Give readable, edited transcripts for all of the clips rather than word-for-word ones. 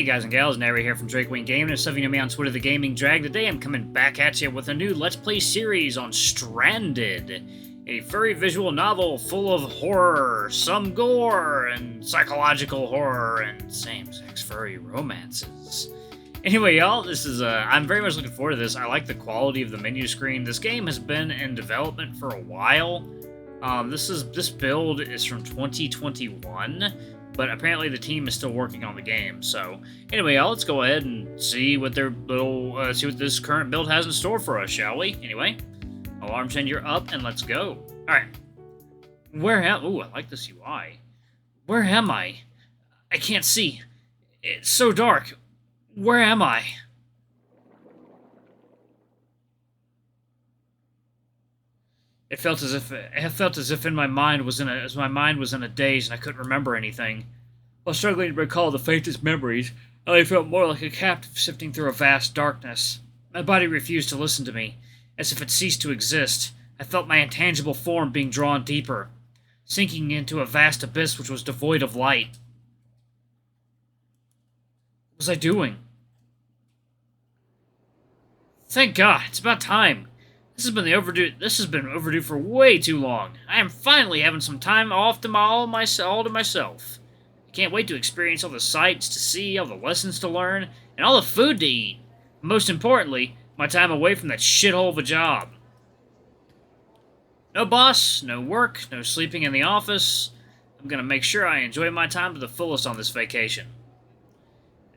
guys and gals, Nary here from Drake Wing Gaming, and some of you know me on Twitter, The Gaming Drag. Today I'm coming back at you with a new Let's Play series on Stranded, a furry visual novel full of horror, some gore, and psychological horror, and same-sex furry romances. Anyway, y'all, this is, I'm very much looking forward to this. I like the quality of the menu screen. This game has been in development for a while. This build is from 2021. But apparently the team is still working on the game. So anyway, y'all, let's go ahead and see what their little see what this current build has in store for us, shall we? Anyway, alarm chain, you're up, and let's go. All right, ooh, I like this UI. Where am I? I can't see. It's so dark. Where am I? It felt as if my mind was in a daze and I couldn't remember anything. While struggling to recall the faintest memories, I felt more like a captive sifting through a vast darkness. My body refused to listen to me, as if it ceased to exist. I felt my intangible form being drawn deeper, sinking into a vast abyss which was devoid of light. What was I doing? Thank God, it's about time. This has been overdue for way too long. I am finally having some time off to all to myself. I can't wait to experience all the sights to see, all the lessons to learn, and all the food to eat. Most importantly, my time away from that shithole of a job. No boss, no work, no sleeping in the office. I'm gonna make sure I enjoy my time to the fullest on this vacation.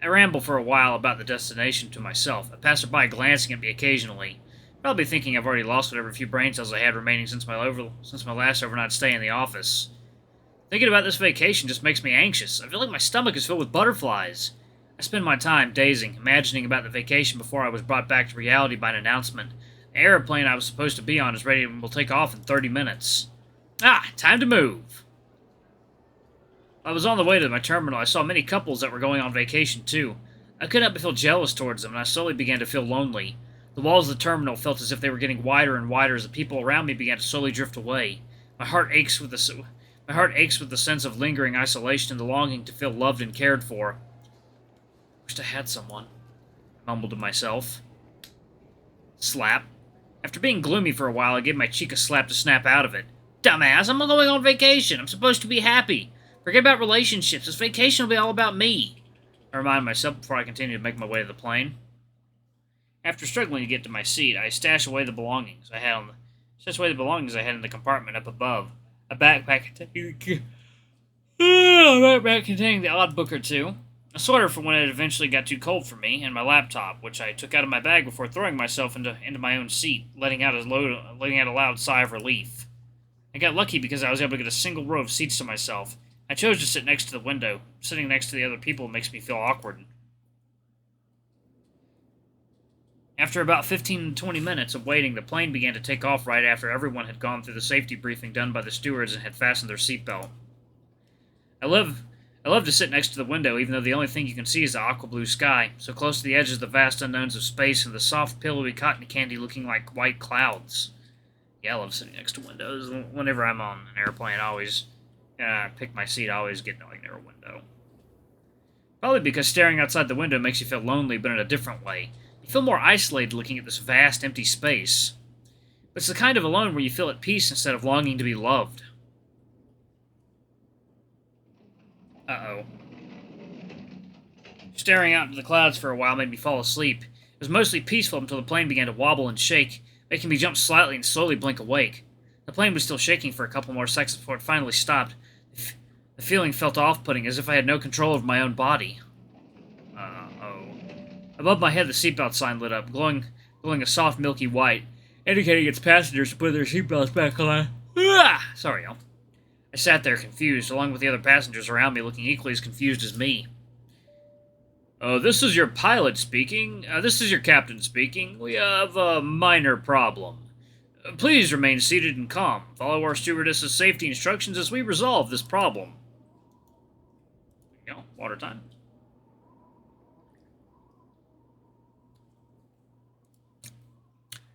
I ramble for a while about the destination to myself, a passerby glancing at me occasionally. Probably thinking I've already lost whatever few brain cells I had remaining since my last overnight stay in the office. Thinking about this vacation just makes me anxious. I feel like my stomach is filled with butterflies. I spend my time dazing, imagining about the vacation before I was brought back to reality by an announcement. The airplane I was supposed to be on is ready and will take off in 30 minutes. Time to move! While I was on the way to my terminal, I saw many couples that were going on vacation too. I couldn't help but feel jealous towards them, and I slowly began to feel lonely. The walls of the terminal felt as if they were getting wider and wider as the people around me began to slowly drift away. My heart aches with the sense of lingering isolation and the longing to feel loved and cared for. Wished I had someone, I mumbled to myself. Slap. After being gloomy for a while, I gave my cheek a slap to snap out of it. Dumbass, I'm going on vacation. I'm supposed to be happy. Forget about relationships. This vacation will be all about me. I reminded myself before I continued to make my way to the plane. After struggling to get to my seat, I stashed away the belongings I had in the compartment up above. A backpack containing the odd book or two, a sweater for when it eventually got too cold for me, and my laptop, which I took out of my bag before throwing myself into my own seat, letting out a loud sigh of relief. I got lucky because I was able to get a single row of seats to myself. I chose to sit next to the window. Sitting next to the other people makes me feel awkward. After about 15 to 20 minutes of waiting, the plane began to take off right after everyone had gone through the safety briefing done by the stewards and had fastened their seatbelt. I love to sit next to the window, even though the only thing you can see is the aqua blue sky, so close to the edges of the vast unknowns of space and the soft, pillowy cotton candy looking like white clouds. Yeah, I love sitting next to windows. Whenever I'm on an airplane, I always pick my seat. I always get like near a window. Probably because staring outside the window makes you feel lonely, but in a different way. You feel more isolated looking at this vast, empty space. But it's the kind of alone where you feel at peace instead of longing to be loved. Uh-oh. Staring out into the clouds for a while made me fall asleep. It was mostly peaceful until the plane began to wobble and shake, making me jump slightly and slowly blink awake. The plane was still shaking for a couple more seconds before it finally stopped. The feeling felt off-putting, as if I had no control over my own body. Above my head, the seatbelt sign lit up, glowing a soft milky white, indicating its passengers to put their seatbelts back on. Sorry, y'all. I sat there confused, along with the other passengers around me looking equally as confused as me. This is your pilot speaking. This is your captain speaking. We have a minor problem. Please remain seated and calm. Follow our stewardess's safety instructions as we resolve this problem. There you go, water time.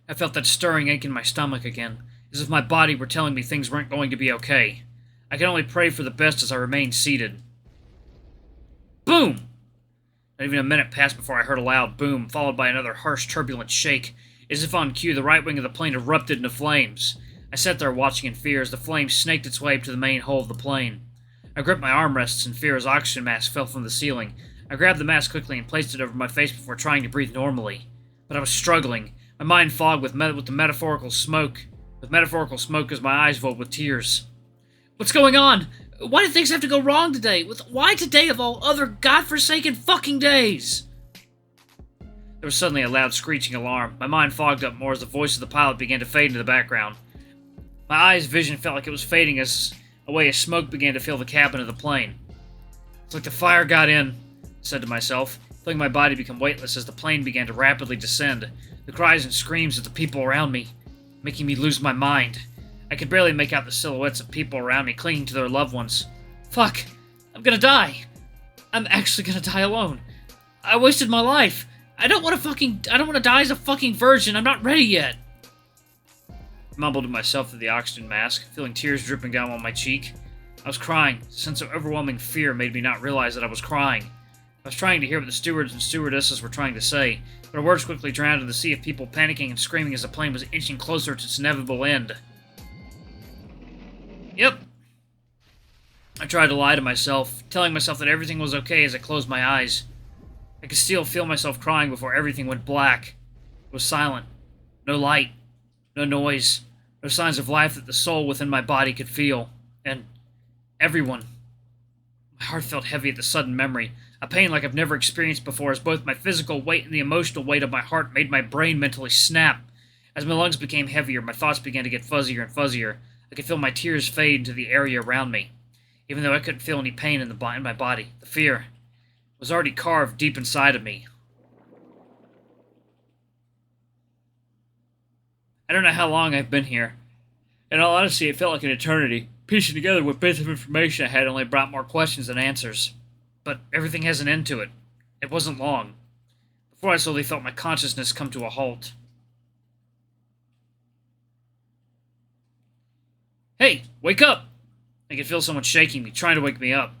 I felt that stirring ache in my stomach again, as if my body were telling me things weren't going to be okay. I could only pray for the best as I remained seated. Boom! Not even a minute passed before I heard a loud boom, followed by another harsh, turbulent shake. As if on cue, the right wing of the plane erupted into flames. I sat there watching in fear as the flame snaked its way up to the main hull of the plane. I gripped my armrests in fear as oxygen masks fell from the ceiling. I grabbed the mask quickly and placed it over my face before trying to breathe normally. But I was struggling, my mind fogged with the metaphorical smoke. With metaphorical smoke as my eyes filled with tears. What's going on? Why did things have to go wrong today? Why today of all other godforsaken fucking days? There was suddenly a loud screeching alarm. My mind fogged up more as the voice of the pilot began to fade into the background. My eyes' vision felt like it was fading away as smoke began to fill the cabin of the plane. It's like the fire got in, I said to myself, feeling my body become weightless as the plane began to rapidly descend. The cries and screams of the people around me, making me lose my mind. I could barely make out the silhouettes of people around me clinging to their loved ones. Fuck! I'm gonna die! I'm actually gonna die alone. I wasted my life. I don't want to die as a fucking virgin. I'm not ready yet. I mumbled to myself through the oxygen mask, feeling tears dripping down on my cheek. I was crying. A sense of overwhelming fear made me not realize that I was crying. I was trying to hear what the stewards and stewardesses were trying to say, but our words quickly drowned in the sea of people panicking and screaming as the plane was inching closer to its inevitable end. Yep. I tried to lie to myself, telling myself that everything was okay as I closed my eyes. I could still feel myself crying before everything went black. It was silent. No light. No noise. No signs of life that the soul within my body could feel. And everyone. My heart felt heavy at the sudden memory, a pain like I've never experienced before as both my physical weight and the emotional weight of my heart made my brain mentally snap. As my lungs became heavier, my thoughts began to get fuzzier and fuzzier. I could feel my tears fade into the area around me. Even though I couldn't feel any pain in my body, the fear was already carved deep inside of me. I don't know how long I've been here. In all honesty, it felt like an eternity. Piecing together what bits of information I had only brought more questions than answers. But everything has an end to it. It wasn't long. Before I slowly felt my consciousness come to a halt. Hey, wake up! I could feel someone shaking me, trying to wake me up.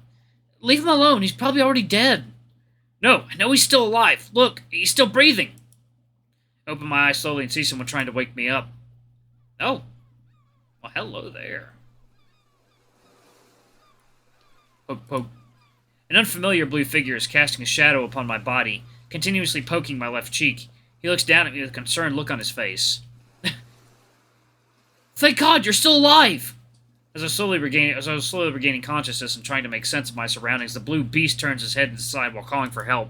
Leave him alone, he's probably already dead. No, I know he's still alive. Look, he's still breathing. I open my eyes slowly and see someone trying to wake me up. Oh. Well, hello there. Poke, poke. An unfamiliar blue figure is casting a shadow upon my body, continuously poking my left cheek. He looks down at me with a concerned look on his face. Thank God, you're still alive! As I was slowly regaining consciousness and trying to make sense of my surroundings, the blue beast turns his head inside while calling for help.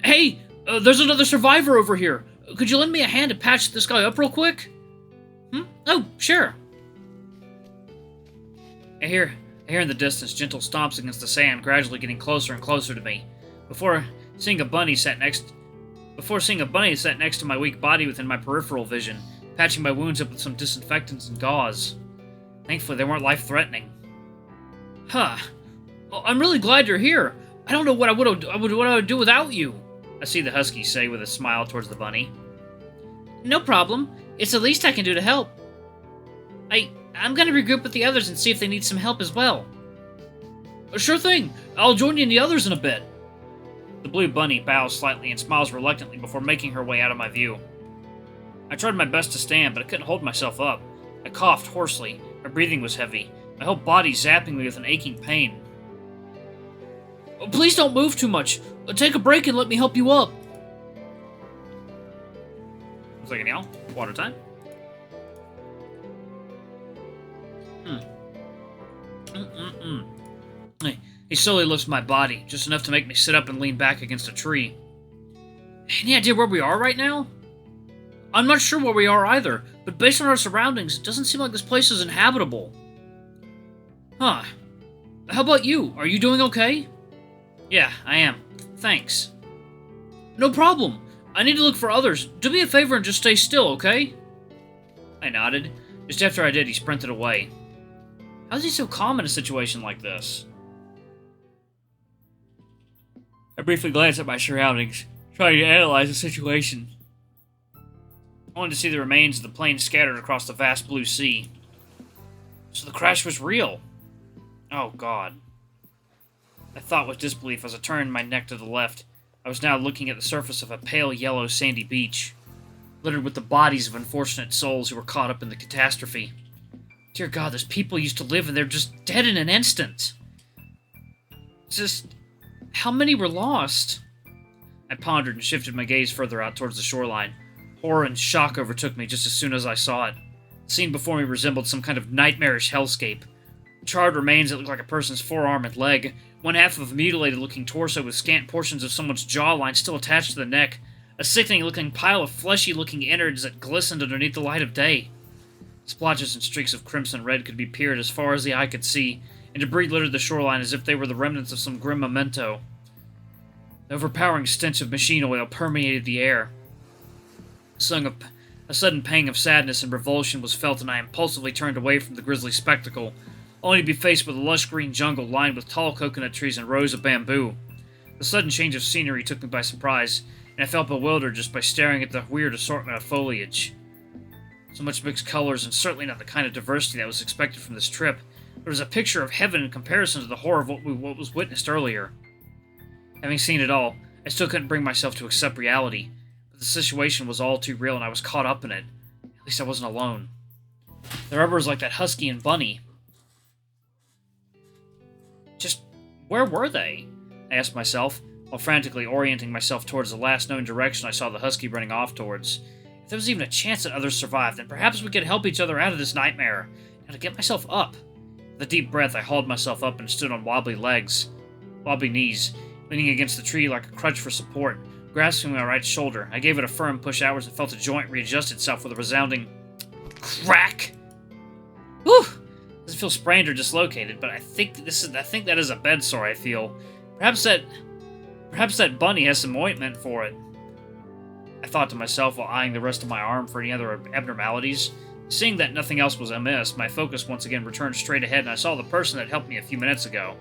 Hey! There's another survivor over here! Could you lend me a hand to patch this guy up real quick? Oh, sure. I hear in the distance gentle stomps against the sand, gradually getting closer and closer to me. Before seeing a bunny sat next to my weak body within my peripheral vision, patching my wounds up with some disinfectants and gauze. Thankfully, they weren't life-threatening. Huh. Well, I'm really glad you're here. I don't know what I would do without you, I see the husky say with a smile towards the bunny. No problem. It's the least I can do to help. I'm gonna regroup with the others and see if they need some help as well. Sure thing. I'll join you and the others in a bit. The blue bunny bows slightly and smiles reluctantly before making her way out of my view. I tried my best to stand, but I couldn't hold myself up. I coughed hoarsely. My breathing was heavy, my whole body zapping me with an aching pain. Please don't move too much. Take a break and let me help you up. Looks like an water time. He slowly lifts my body, just enough to make me sit up and lean back against a tree. Any idea where we are right now? I'm not sure where we are either, but based on our surroundings, it doesn't seem like this place is inhabitable. Huh. How about you? Are you doing okay? Yeah, I am. Thanks. No problem. I need to look for others. Do me a favor and just stay still, okay? I nodded. Just after I did, he sprinted away. How is he so calm in a situation like this? I briefly glanced at my surroundings, trying to analyze the situation. I wanted to see the remains of the plane scattered across the vast blue sea. So the crash was real. Oh, God. I thought with disbelief as I turned my neck to the left. I was now looking at the surface of a pale yellow sandy beach, littered with the bodies of unfortunate souls who were caught up in the catastrophe. Dear God, those people used to live and they're just dead in an instant. Just, how many were lost? I pondered and shifted my gaze further out towards the shoreline. Horror and shock overtook me just as soon as I saw it. The scene before me resembled some kind of nightmarish hellscape. Charred remains that looked like a person's forearm and leg, one half of a mutilated-looking torso with scant portions of someone's jawline still attached to the neck, a sickening-looking pile of fleshy-looking innards that glistened underneath the light of day. Splotches and streaks of crimson red could be peered as far as the eye could see, and debris littered the shoreline as if they were the remnants of some grim memento. The overpowering stench of machine oil permeated the air. A sudden pang of sadness and revulsion was felt, and I impulsively turned away from the grisly spectacle, only to be faced with a lush green jungle lined with tall coconut trees and rows of bamboo. The sudden change of scenery took me by surprise, and I felt bewildered just by staring at the weird assortment of foliage. So much mixed colors, and certainly not the kind of diversity that was expected from this trip. It was a picture of heaven in comparison to the horror of what was witnessed earlier. Having seen it all, I still couldn't bring myself to accept reality, but the situation was all too real and I was caught up in it. At least I wasn't alone. The rubbers like that husky and bunny. Just, where were they? I asked myself, while frantically orienting myself towards the last known direction I saw the husky running off towards. If there was even a chance that others survived, then perhaps we could help each other out of this nightmare. Now to get myself up. With a deep breath, I hauled myself up and stood on wobbly knees, leaning against the tree like a crutch for support, grasping my right shoulder. I gave it a firm push outwards and felt the joint readjust itself with a resounding crack. Whew! Doesn't feel sprained or dislocated, but I think that is a bed sore. I feel. Perhaps that bunny has some ointment for it. I thought to myself while eyeing the rest of my arm for any other abnormalities. Seeing that nothing else was amiss, my focus once again returned straight ahead, and I saw the person that helped me a few minutes ago.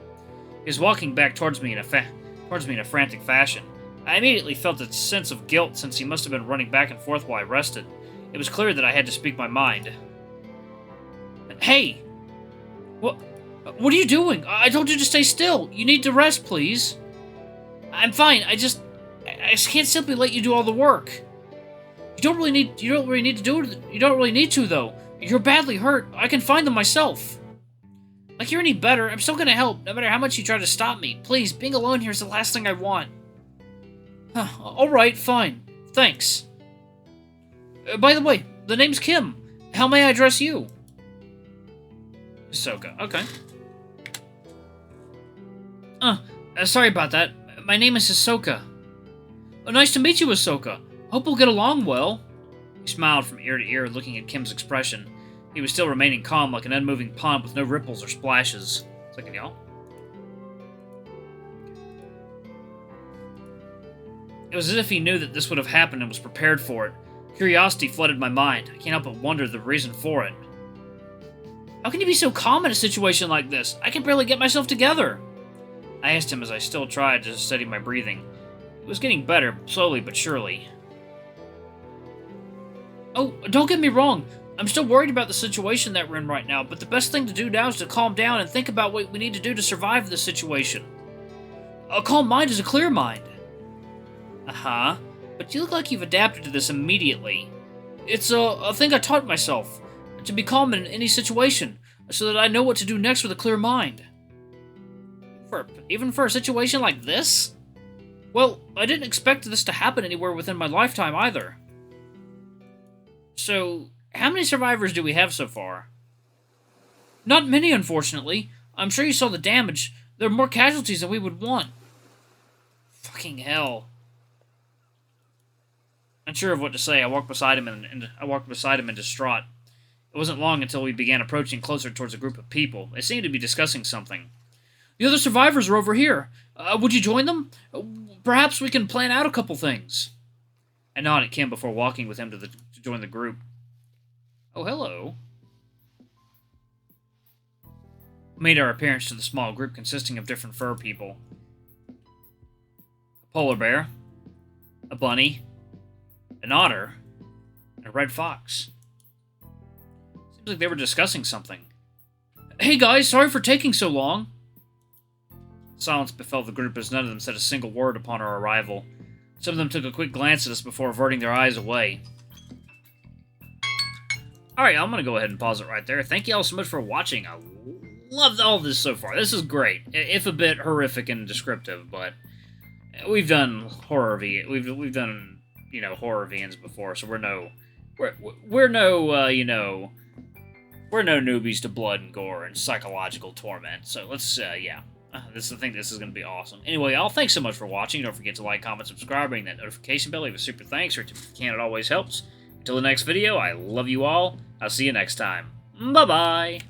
He was walking back towards me in a frantic fashion. I immediately felt a sense of guilt since he must have been running back and forth while I rested. It was clear that I had to speak my mind. Hey! What are you doing? I told you to stay still. You need to rest, please. I'm fine. I just can't simply let you do all the work. You don't really need to do it. You don't really need to, though. You're badly hurt. I can find them myself. Like you're any better, I'm still gonna help, no matter how much you try to stop me. Please, being alone here is the last thing I want. Alright, fine. Thanks. By the way, the name's Kim. How may I address you? Hisoka. Okay. Sorry about that. My name is Hisoka. Nice to meet you, Hisoka. Hope we'll get along well. He smiled from ear to ear, looking at Kim's expression. He was still remaining calm like an unmoving pond with no ripples or splashes. Second, y'all. It was as if he knew that this would have happened and was prepared for it. Curiosity flooded my mind. I can't help but wonder the reason for it. How can you be so calm in a situation like this? I can barely get myself together. I asked him as I still tried to steady my breathing. It was getting better, slowly but surely. Oh, don't get me wrong. I'm still worried about the situation that we're in right now, but the best thing to do now is to calm down and think about what we need to do to survive this situation. A calm mind is a clear mind. Uh-huh. But you look like you've adapted to this immediately. It's a thing I taught myself. To be calm in any situation, so that I know what to do next with a clear mind. Even for a situation like this? Well, I didn't expect this to happen anywhere within my lifetime either. So, how many survivors do we have so far? Not many, unfortunately. I'm sure you saw the damage. There are more casualties than we would want. Fucking hell. Unsure of what to say, I walked beside him in distraught. It wasn't long until we began approaching closer towards a group of people. They seemed to be discussing something. The other survivors are over here. Would you join them? Perhaps we can plan out a couple things. I nodded at Kim before walking with him to join the group. Oh, hello. We made our appearance to the small group consisting of different fur people. A polar bear, a bunny, an otter, and a red fox. Seems like they were discussing something. Hey guys, sorry for taking so long. Silence befell the group as none of them said a single word upon our arrival. Some of them took a quick glance at us before averting their eyes away. Alright, I'm gonna go ahead and pause it right there. Thank you all so much for watching. I loved all this so far. This is great, if a bit horrific and descriptive, but we've done horror we've done, you know, horror VNs before, so we're no newbies to blood and gore and psychological torment. So let's yeah. I think this is going to be awesome. Anyway, y'all, thanks so much for watching. Don't forget to like, comment, subscribe, ring that notification bell. Leave a super thanks, or if you can, it always helps. Until the next video, I love you all. I'll see you next time. Bye-bye.